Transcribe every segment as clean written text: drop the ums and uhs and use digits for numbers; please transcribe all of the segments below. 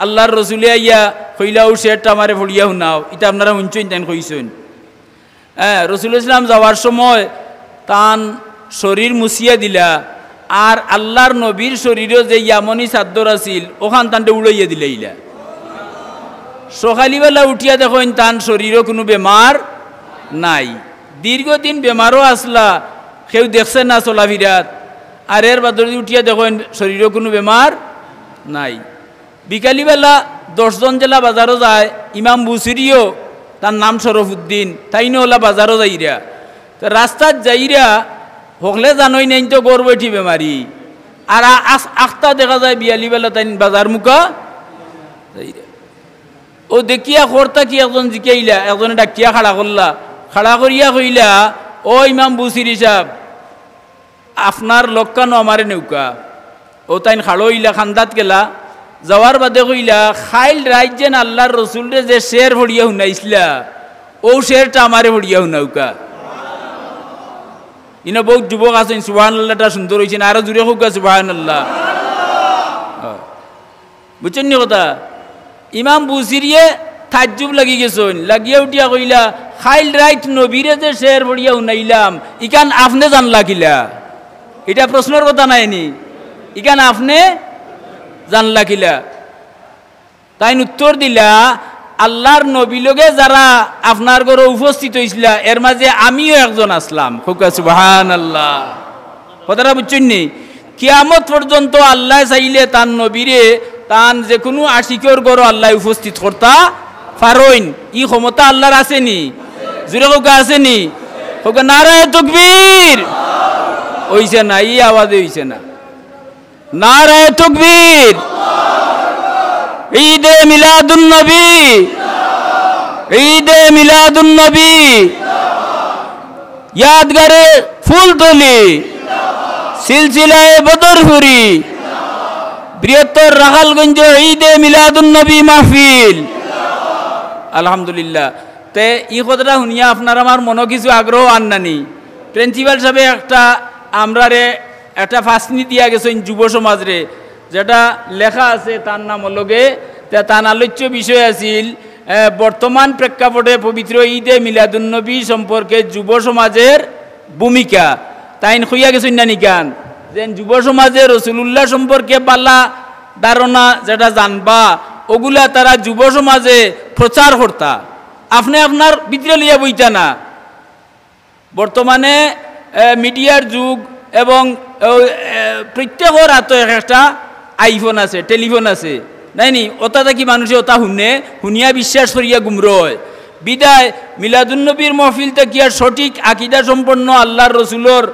আল্লাহর রসুলে আইয়া কইলাও শেরটা আমারে ফড়িয়া শুনাও, এটা আপনারা শুনছেন তাই কইছেন। হ্যাঁ, রসুল ইসলাম যাওয়ার সময় তান শরীর মুছিয়া দিলা, আর আল্লাহর নবীর শরীরও যে ইয়ামনি চাদর আছিল ওখান তানটা উড়াইয়া দিলা ইলা। সকালবেলা উঠিয়া দেখেন তান শরীরও কোনো বেমার নাই, দীর্ঘদিন বেমারও আসলা, কেউ দেখছে না চলাফিরাত, আর এর বাদরে উঠিয়া দেখেন শরীরও কোনো বেমার নাই। বিকালিবেলা 10 জন জেলা বাজারও যায়, ইমাম বুসিরিও তার নাম শরফুদ্দিন, তাইনো ওলা বাজারও যাইরা, তো রাস্তাত যাইরা হকলে জানোই নাই তো গড় বৈঠি বেমারি, আর আখতা দেখা যায় বিয়ালিবেলা তাই বাজার মুখা যাইরা। ও দেখিয়া খরতা কি একজন জিকাইলা, একজনে ডাকিয়া খাড়া করলা, খাড়া করিয়া কইলা, ও ইমাম বুসিরি সাহেব আপনার লক্কানো আমারে নৌকা। ও তাইন খাড়ো হইলা, খান্দাত গেলা, যাওয়ার বাদে কইলা খাইল রাইত যেন আল্লাহর রসুলরে যে শের ভরিয়া শুনাইছিলা ও শেরটা আমারে ভরিয়া শুনাউকা। ইনা বহুত যুবক আছেন, সুবহানাল্লাহটা সুন্দর হয়েছে না, আরো জুড়ে হোক সুবহানাল্লাহ। বুঝছেন নি কথা? ইমাম বুসিরিয়ে তাজ্জুব লাগি গেছেন, লাগিয়া উঠিয়া কইলা খাইল রাইত নবীরে যে শের ভরিয়া শুনাইলাম ইকান আপনি জানলা কিলা? এটা প্রশ্নের কথা নাইনি, ইকান আপনি জানলা কিলা? তাই উত্তর দিলা, আল্লাহর নবী লগে যারা আপনার ঘরে উপস্থিত হয়েছিল এর মাঝে আমিও একজন আসলাম। সুবহানাল্লাহ। কথাটা বুঝছেন নি? কিয়ামত পর্যন্ত আল্লাহ চাইলে তার নবীরে তান যে কোনো আশিকর ঘরে আল্লাহ উপস্থিত করতা পারইন, ই ক্ষমতা আল্লাহর আসেনি? জুড়ে কোকা আসেনি? কোকা নারায়ে তাকবীর হইছে না, ই আওয়াজে হইছে না। নারায়ে তাকবীর, ঈদে মিলাদুন নবী, ঈদে মিলাদুন নবী, ইয়াদগারে ফুলতলি, সিলসিলায়ে বদরপুরি, বৃহত্তর রাখালগঞ্জ ঈদে মিলাদুন নবী মাহফিল। আলহামদুলিল্লাহ। তে ই কথাটা শুনিয়া আপনার আমার মনে কিছু আগ্রহ আননানি। প্রিন্সিপাল সাহেব আমরারে একটা ফাঁসনি দিয়া গেছেন যুব সমাজরে, যেটা লেখা আছে তার নাম লগে, তার আলোচ্য বিষয় আছিল বর্তমান প্রেক্ষাপটে পবিত্র ঈদে মিলাদুন্নবী সম্পর্কে যুব সমাজের ভূমিকা। তাই হইয়া গেছেন না নিকান যে যুব সমাজে রসুলুল্লাহ সম্পর্কে পাল্লা ধারণা যেটা জানবা ওগুলা তারা যুব সমাজে প্রচার করতা, আপনি আপনার ভিতরে লিয়া বইতা না। বর্তমানে মিডিয়ার যুগ এবং প্রত্যেকের হাতে একটা আইফোন আছে, টেলিফোন আছে, নাইনি? ওটা দেখি মানুষে ওটা শুনিয়া বিশ্বাস করিয়া গুমরো হয়। বিদায় মিলাদুন্নবীর মহফিল থেকে সঠিক আকিদা সম্পন্ন আল্লাহর রসুলোর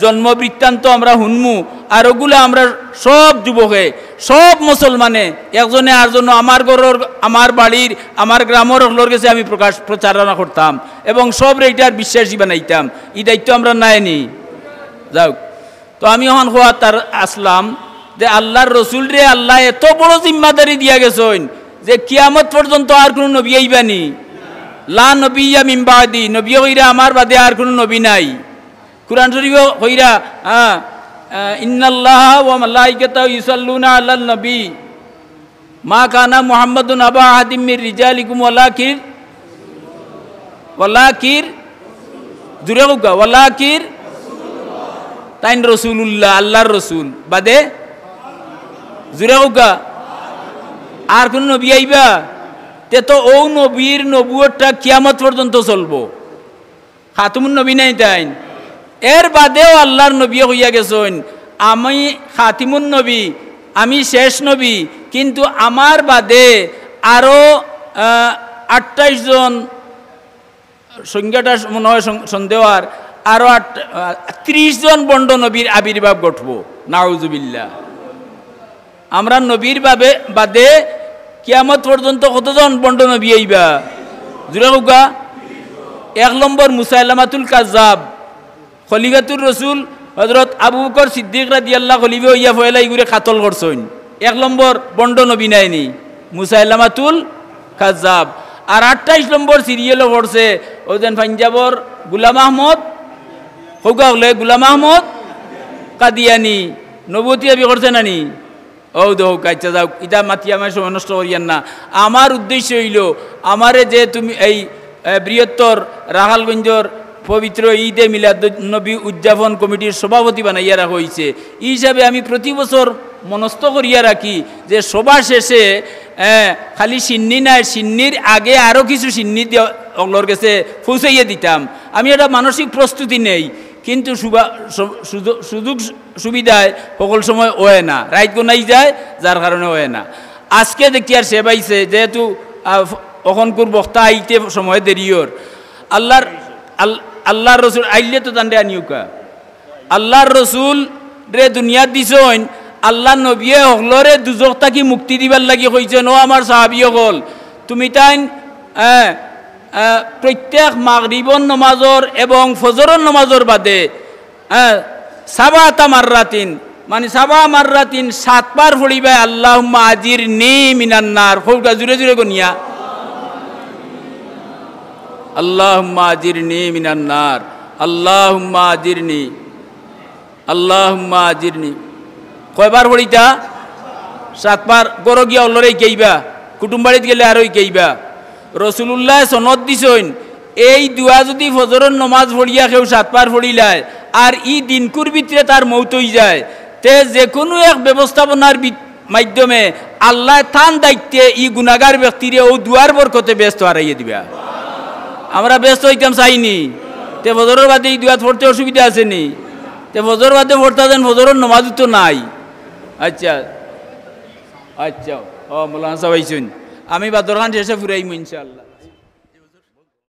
জন্ম বৃত্তান্ত আমরা শুনমু, আর ওগুলো আমরা সব যুবকে সব মুসলমানে একজনে আরজন্য আমার ঘরের আমার বাড়ির আমার গ্রামের হলোর কাছে আমি প্রচারণা করতাম এবং সব এইটার বিশ্বাসী বানাইতাম। এই দায়িত্ব আমরা নাইনি যাও। তো আমি এখন হওয়া তার আসলাম যে আল্লাহর রসুল রে আল্লাহ এত বড় জিম্মাদারি দিয়া গেছেন যে কিয়ামত পর্যন্ত আর কোনো নবী আইবানি, লা নবিয়্যা মিন বাদি, নবী হইরা আমার বাদে আর কোনো নবী নাই। কুরআন শরীফ হইরা ইন্নাল্লাহা ওয়া মালাইকাতাহু ইউসাল্লুনা আলান নবী মা কানা মুহাম্মাদুন আবা আহাদিম মির রিজালিকুম ওয়ালাকির জুরে হোক ওয়ালাকির তাইন রসুল্লাহ, আল্লাহর রসুল বাদে জুরে হোক আর কোন নবী আইবা? তে তো ও নবীর নবুয়তটা কিয়ামত পর্যন্ত চলবো, খাতুমুন নবী নাই তাইন। এর বাদেও আল্লাহর নবী হইয়া গেছেন আমি খাতিমুন নবী, আমি শেষ নবী, কিন্তু আমার বাদে আরো 28 জন, সংখ্যাটা মনে হয় সন্দেহ, আর আরো 30 জন বন্ড নবীর আবির্ভাব ঘটবো। নাউজুবিল্লাহ। আমরা নবীর বাদে কিয়ামত পর্যন্ত কতজন বন্ড নবী আইবা? জুড়ে হোকা। 1 নম্বর মুসাইলামাতুল কাজ্জাব, খলিফাতুর রসুল হযরত আবু বকর সিদ্দিক রাদিয়াল্লাহু খলিফা হইয়া ফয়লা ইগুরে কাতল করছেন। 1 নম্বর বন্ড নবী নাইনি মুসাইলামাতুল কাজ্জাব। আর 28 নম্বর সিরিয়ালও পড়ছে ওজন পাঞ্জাবর গুলাম আহমদ হোকা হলে গুলাম আহমদ কাদিয়ানি, নবুয়তি দাবি করছে নানি? ও দো কাইচা যাও ইটা মাতি আমার সময় নষ্ট করিয়ান না। আমার উদ্দেশ্য হইল আমারে যে তুমি এই বৃহত্তর রাখালগঞ্জর পবিত্র ঈদে মিলাদুন্নবী উদযাপন কমিটির সভাপতি বানাইয়া রাখা হয়েছে। এই হিসাবে আমি প্রতি বছর মনস্থ করিয়া রাখি যে সবার শেষে খালি সিন্নি নাই, সিন্নির আগে আরও কিছু সিন্নি ওগুলোর কাছে পৌঁছাইয়া দিতাম। আমি একটা মানসিক প্রস্তুতি নেই, কিন্তু সুযোগ সুবিধায় সকল সময় হয় না, রাইত গোনাই যায়, যার কারণে হয় না। আজকে দেখি আর সে পাইছে যেহেতু অখনকুর বক্তা আইতে সময় দেরিওর আল্লাহর রসুল আইলে তো তান্ডে আনিউকা আল্লাহর রসুল রে দুনিয়াত দিছইন। আল্লাহ নবিয়ে হলরে দুজক থাকি মুক্তি দিবার লাগি কইছেন, ও আমার সাহাবী হল তুমি তাইন প্রত্যেক মাগরিবন নমাজর এবং ফজরন নমাজর বাদে সাবাতা মাররাতিন মানে সাবা মাররাতিন 7 বার পড়িবা আল্লাহুম্মা আজিরনি মিনান নার। ফৌকা জুড়ে জুড়ে গনিয়া আল্লাহুম্মা আজিরনি মিনান নার, আল্লাহুম্মা আজিরনি, আল্লাহুম্মা আজিরনি। কয়বার পড়িতা? 7 বার। গরো গিয়া অলরে কেইবা, কুটুমবাড়িত গেলে আরই কেইবা। রসুলুল্লাহ সনদ দিছইন এই দুয়া যদি ফজরের নমাজ পড়িয়া কেউ 7 বার পড়িলায় আর ই দিনকুর ভিতরে তার মৌত হয়ে যায়, তে যে কোনো এক ব্যবস্থাপনার মাধ্যমে আল্লাহ থান দায়িত্বে ই গুনাগার ব্যক্তিরে ও দুয়ার বরকতে ব্যস্ত হারাইয়ে দিবা। আমরা ব্যস্ত হইতাম চাইনি, তে ফজরের বাদে এই দুয়া পড়তে অসুবিধা আছে নি? তে ফজর বাদে পড়তে দেন, ফজরের নমাজ তো নাই। আচ্ছা আচ্ছা, ও মৌলানা সাহেব আইসুন, আমি বাদরখান শেষে ফুরাইমু ইনশাআল্লাহ।